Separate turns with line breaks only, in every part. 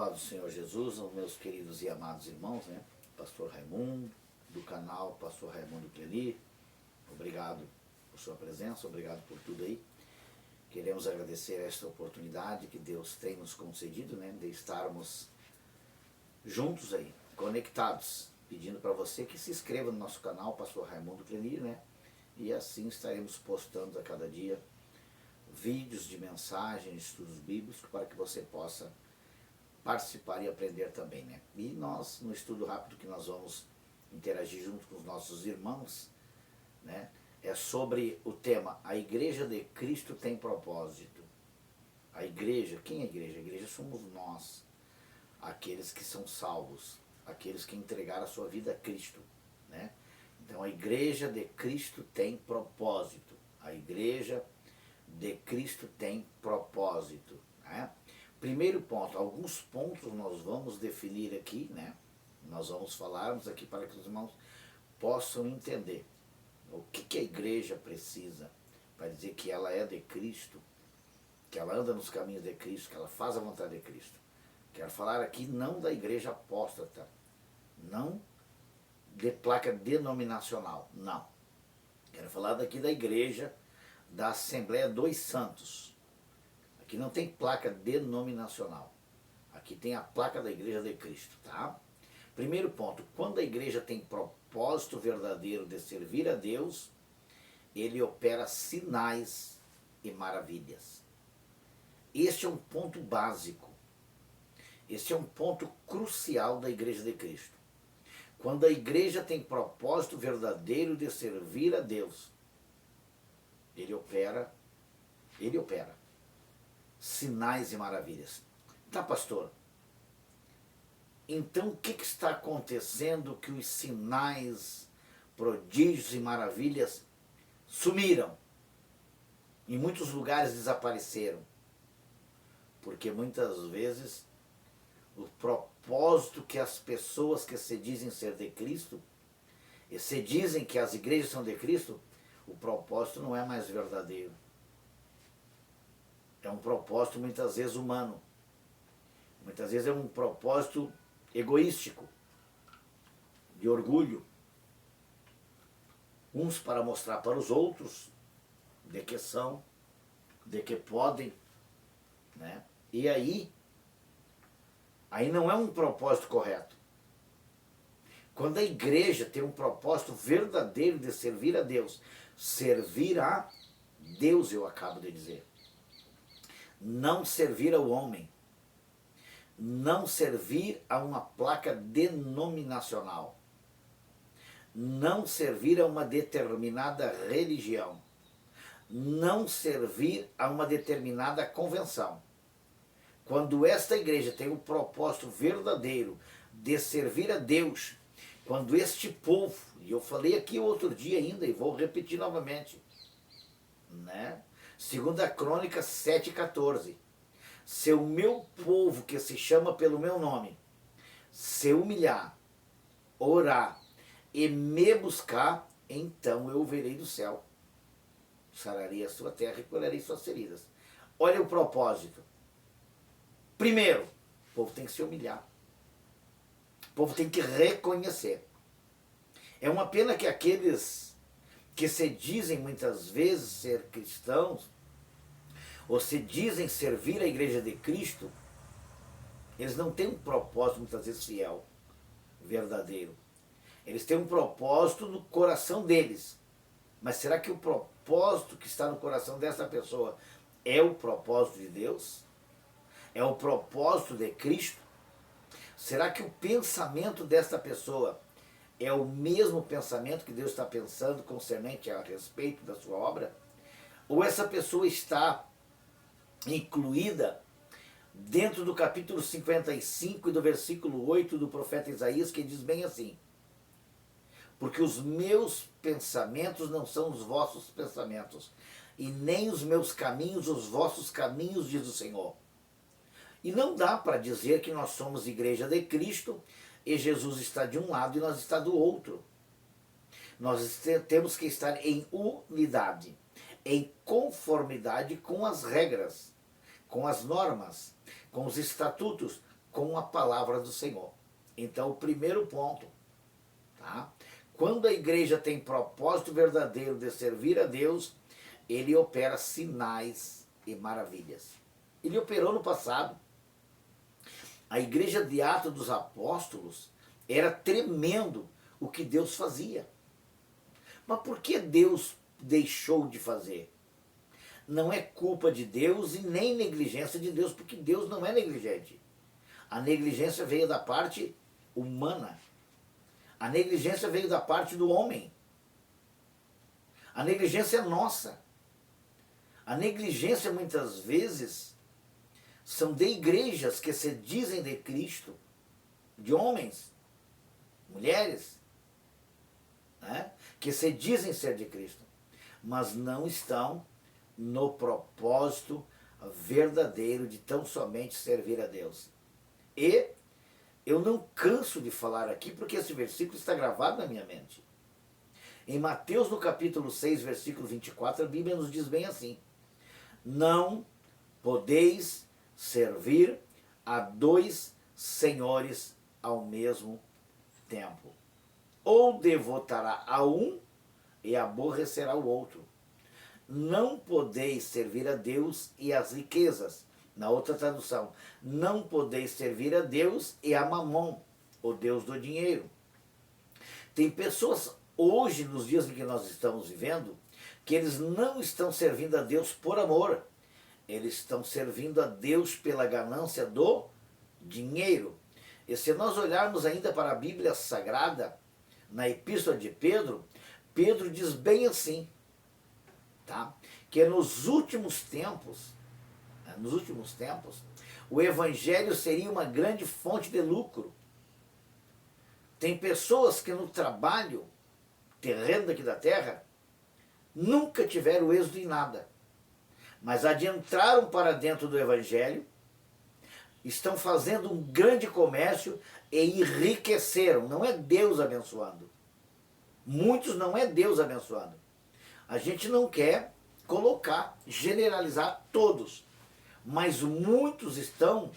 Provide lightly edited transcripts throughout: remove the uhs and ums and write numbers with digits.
paz do Senhor Jesus, aos meus queridos e amados irmãos, né? Pastor Raimundo, do canal Pastor Raimundo Cleli, obrigado por sua presença, obrigado por tudo aí. Queremos agradecer esta oportunidade que Deus tem nos concedido, né? De estarmos juntos aí, conectados, pedindo para você que se inscreva no nosso canal Pastor Raimundo Cleli, né? E assim estaremos postando a cada dia vídeos de mensagens, estudos bíblicos, para que você possa participar e aprender também, né? E nós, no estudo rápido que nós vamos interagir junto com os nossos irmãos, né? É sobre o tema, a Igreja de Cristo tem propósito. A igreja, quem é a igreja? A igreja somos nós, aqueles que são salvos, aqueles que entregaram a sua vida a Cristo, né? Então a Igreja de Cristo tem propósito. A Igreja de Cristo tem propósito, né? Primeiro ponto, alguns pontos nós vamos definir aqui, né? Nós vamos falarmos aqui para que os irmãos possam entender o que a igreja precisa para dizer que ela é de Cristo, que ela anda nos caminhos de Cristo, que ela faz a vontade de Cristo. Quero falar aqui não da igreja apóstata, não de placa denominacional, não. Quero falar daqui da igreja da Assembleia dos Santos. Aqui não tem placa denominacional. Aqui tem a placa da Igreja de Cristo, tá? Primeiro ponto, quando a igreja tem propósito verdadeiro de servir a Deus, ele opera sinais e maravilhas. Este é um ponto básico. Este é um ponto crucial da Igreja de Cristo. Quando a igreja tem propósito verdadeiro de servir a Deus, ele opera sinais e maravilhas. Tá, pastor? Então o que está acontecendo que os sinais, prodígios e maravilhas sumiram? Em muitos lugares desapareceram. Porque muitas vezes o propósito que as pessoas que se dizem ser de Cristo, e se dizem que as igrejas são de Cristo, o propósito não é mais verdadeiro. É um propósito muitas vezes humano. Muitas vezes é um propósito egoístico, de orgulho. Uns para mostrar para os outros de que são, de que podem, né? E aí não é um propósito correto. Quando a igreja tem um propósito verdadeiro de servir a Deus, servir a Deus, eu acabo de dizer, não servir ao homem, não servir a uma placa denominacional, não servir a uma determinada religião, não servir a uma determinada convenção. Quando esta igreja tem o propósito verdadeiro de servir a Deus, quando este povo, e eu falei aqui outro dia ainda e vou repetir novamente, né? 2 Crônicas 7,14. Se o meu povo que se chama pelo meu nome se humilhar, orar e me buscar, então eu verei do céu, sararei a sua terra e curarei suas feridas. Olha o propósito. Primeiro, o povo tem que se humilhar. O povo tem que reconhecer. É uma pena que aqueles que se dizem muitas vezes ser cristãos, ou se dizem servir a Igreja de Cristo, eles não têm um propósito muitas vezes fiel, verdadeiro. Eles têm um propósito no coração deles. Mas será que o propósito que está no coração dessa pessoa é o propósito de Deus? É o propósito de Cristo? Será que o pensamento desta pessoa é o mesmo pensamento que Deus está pensando concernente a respeito da sua obra? Ou essa pessoa está incluída dentro do capítulo 55 e do versículo 8 do profeta Isaías, que diz bem assim: porque os meus pensamentos não são os vossos pensamentos, e nem os meus caminhos os vossos caminhos, diz o Senhor. E não dá para dizer que nós somos igreja de Cristo e Jesus está de um lado e nós está do outro. Nós temos que estar em unidade, em conformidade com as regras, com as normas, com os estatutos, com a palavra do Senhor. Então, o primeiro ponto, tá? Quando a igreja tem propósito verdadeiro de servir a Deus, ele opera sinais e maravilhas. Ele operou no passado. A igreja de Atos dos Apóstolos era tremendo o que Deus fazia. Mas por que Deus deixou de fazer? Não é culpa de Deus e nem negligência de Deus, porque Deus não é negligente. A negligência veio da parte humana. A negligência veio da parte do homem. A negligência é nossa. A negligência, muitas vezes, são de igrejas que se dizem de Cristo, de homens, mulheres, né, que se dizem ser de Cristo, mas não estão no propósito verdadeiro de tão somente servir a Deus. E eu não canso de falar aqui, porque esse versículo está gravado na minha mente. Em Mateus, no capítulo 6, versículo 24, a Bíblia nos diz bem assim: não podeis servir a dois senhores ao mesmo tempo. Ou devotará a um e aborrecerá o outro. Não podeis servir a Deus e às riquezas. Na outra tradução, não podeis servir a Deus e a Mamon, o Deus do dinheiro. Tem pessoas hoje, nos dias em que nós estamos vivendo, que eles não estão servindo a Deus por amor. Eles estão servindo a Deus pela ganância do dinheiro. E se nós olharmos ainda para a Bíblia Sagrada, na Epístola de Pedro, Pedro diz bem assim, tá? Que nos últimos tempos, o Evangelho seria uma grande fonte de lucro. Tem pessoas que no trabalho terreno daqui da terra nunca tiveram êxito em nada, mas adentraram para dentro do Evangelho, estão fazendo um grande comércio e enriqueceram. Não é Deus abençoando. Muitos não é Deus abençoando. A gente não quer colocar, generalizar todos, mas muitos estão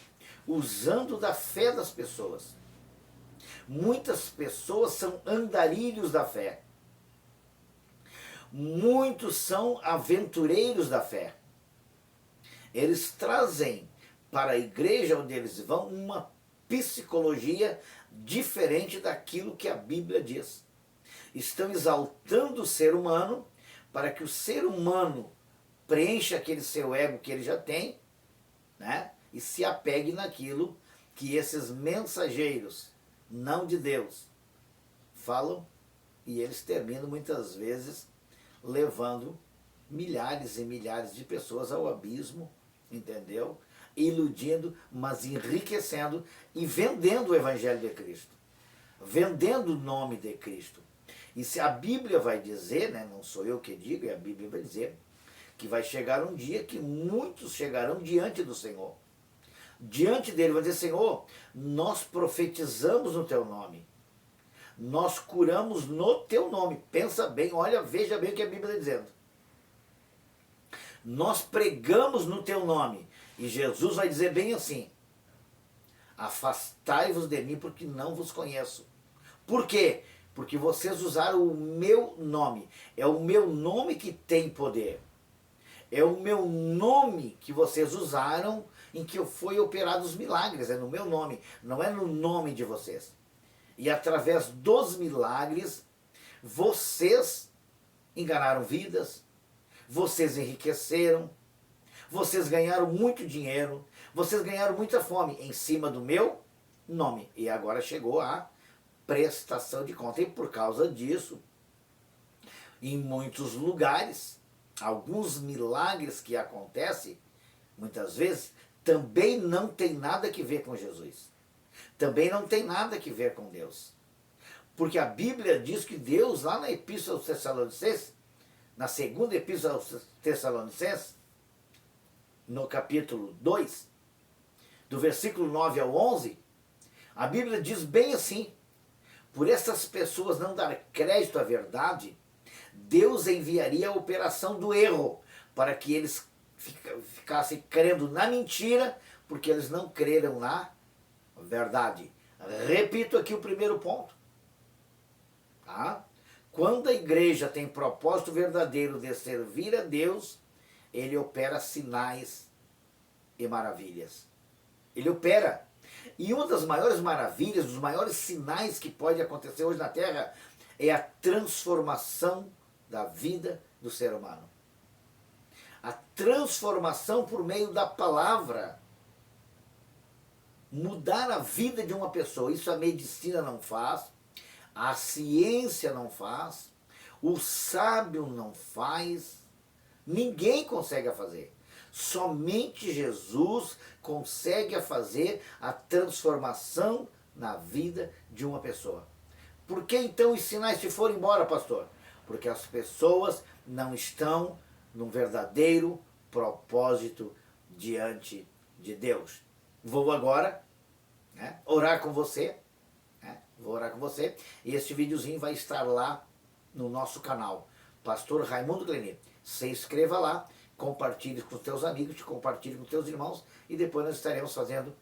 usando da fé das pessoas. Muitas pessoas são andarilhos da fé. Muitos são aventureiros da fé. Eles trazem para a igreja onde eles vão uma psicologia diferente daquilo que a Bíblia diz. Estão exaltando o ser humano para que o ser humano preencha aquele seu ego que ele já tem, né? E se apegue naquilo que esses mensageiros, não de Deus, falam, e eles terminam muitas vezes levando milhares e milhares de pessoas ao abismo, entendeu? Iludindo, mas enriquecendo e vendendo o Evangelho de Cristo, vendendo o nome de Cristo. E se a Bíblia vai dizer, né, não sou eu que digo, é a Bíblia vai dizer, que vai chegar um dia que muitos chegarão diante do Senhor. Diante dele vai dizer: Senhor, nós profetizamos no teu nome. Nós curamos no teu nome. Pensa bem, olha, veja bem o que a Bíblia está dizendo. Nós pregamos no teu nome. E Jesus vai dizer bem assim: afastai-vos de mim, porque não vos conheço. Por quê? Porque vocês usaram o meu nome. É o meu nome que tem poder. É o meu nome que vocês usaram em que foi operado os milagres. É no meu nome, não é no nome de vocês. E através dos milagres, vocês enganaram vidas, vocês enriqueceram, vocês ganharam muito dinheiro, vocês ganharam muita fome em cima do meu nome. E agora chegou a prestação de conta. E por causa disso, em muitos lugares, alguns milagres que acontecem, muitas vezes, também não tem nada que ver com Jesus. Também não tem nada que ver com Deus. Porque a Bíblia diz que Deus, lá na Epístola aos Tessalonicenses, na segunda Epístola aos Tessalonicenses, no capítulo 2, do versículo 9 ao 11, a Bíblia diz bem assim: por essas pessoas não dar crédito à verdade, Deus enviaria a operação do erro, para que eles ficassem crendo na mentira, porque eles não creram na verdade. Repito aqui o primeiro ponto. Tá? Quando a igreja tem propósito verdadeiro de servir a Deus, ele opera sinais e maravilhas. Ele opera. E uma das maiores maravilhas, dos maiores sinais que pode acontecer hoje na Terra é a transformação da vida do ser humano. A transformação por meio da palavra. Mudar a vida de uma pessoa. Isso a medicina não faz, a ciência não faz, o sábio não faz, ninguém consegue fazer. Somente Jesus consegue fazer a transformação na vida de uma pessoa. Por que então os sinais se foram embora, pastor? Porque as pessoas não estão num verdadeiro propósito diante de Deus. Vou agora, né, orar com você. Vou orar com você. E este videozinho vai estar lá no nosso canal, Pastor Raimundo Glenê. Se inscreva lá, compartilhe com os teus amigos, compartilhe com os teus irmãos e depois nós estaremos fazendo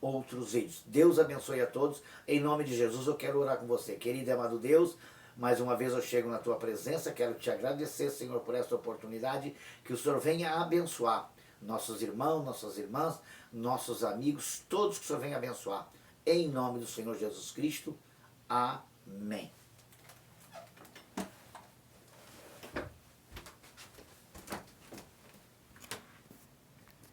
outros vídeos. Deus abençoe a todos. Em nome de Jesus eu quero orar com você. Querido e amado Deus, mais uma vez eu chego na tua presença, quero te agradecer, Senhor, por esta oportunidade, que o Senhor venha abençoar nossos irmãos, nossas irmãs, nossos amigos, todos que o Senhor venha abençoar. Em nome do Senhor Jesus Cristo. Amém.